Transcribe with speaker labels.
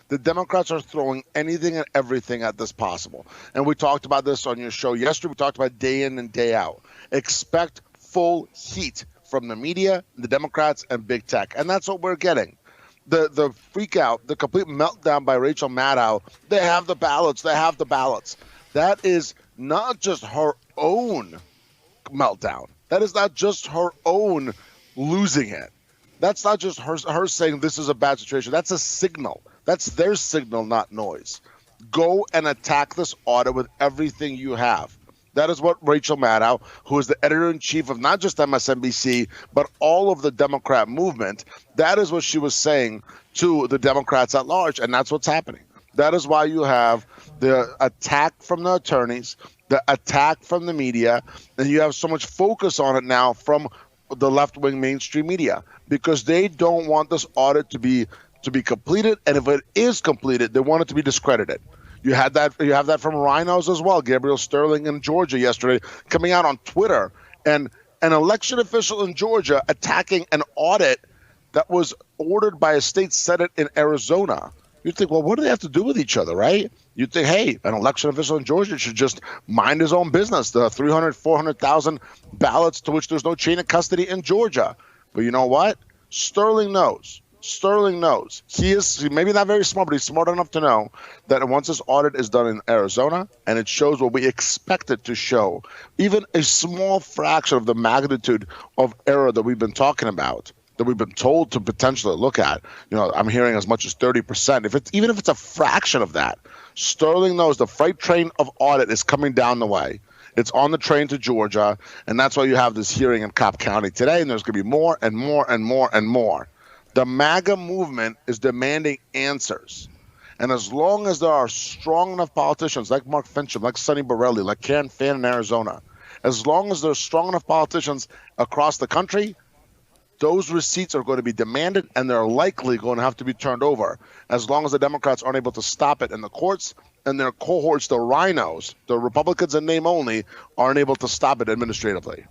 Speaker 1: The Democrats are throwing anything and everything at this possible. And we talked about this on your show yesterday. We talked about day in and day out. Expect full heat from the media, the Democrats, and big tech. And that's what we're getting. The freak out, the complete meltdown by Rachel Maddow. They have the ballots. They have the ballots. That is not just her own meltdown. That is not just her own losing it. That's not just her saying this is a bad situation. That's a signal. That's their signal, not noise. Go and attack this audit with everything you have. That is what Rachel Maddow, who is the editor-in-chief of not just MSNBC, but all of the Democrat movement, that is what she was saying to the Democrats at large, and that's what's happening. That is why you have the attack from the attorneys, the attack from the media, and you have so much focus on it now from the left-wing mainstream media, because they don't want this audit to be completed, and if it is completed, they want it to be discredited. You have that from rhinos as well. Gabriel Sterling in Georgia yesterday coming out on Twitter, and an election official in Georgia attacking an audit that was ordered by a state senate in Arizona. You think, well, what do they have to do with each other, right? You think, hey, an election official in Georgia should just mind his own business. The 300, 400,000 ballots to which there's no chain of custody in Georgia. But you know what? Sterling knows. Sterling knows. He is maybe not very smart, but he's smart enough to know that once this audit is done in Arizona and it shows what we expect it to show, even a small fraction of the magnitude of error that we've been talking about, that we've been told to potentially look at, I'm hearing as much as 30%. Even if it's a fraction of that, Sterling knows the freight train of audit is coming down the way. It's on the train to Georgia, and that's why you have this hearing in Cobb County today, and there's going to be more and more and more and more. The MAGA movement is demanding answers. And as long as there are strong enough politicians like Mark Fincham, like Sonny Borelli, like Karen Fann in Arizona, as long as there's strong enough politicians across the country, those receipts are going to be demanded, and they're likely going to have to be turned over as long as the Democrats aren't able to stop it in the courts, and their cohorts, the rhinos, the Republicans in name only, aren't able to stop it administratively.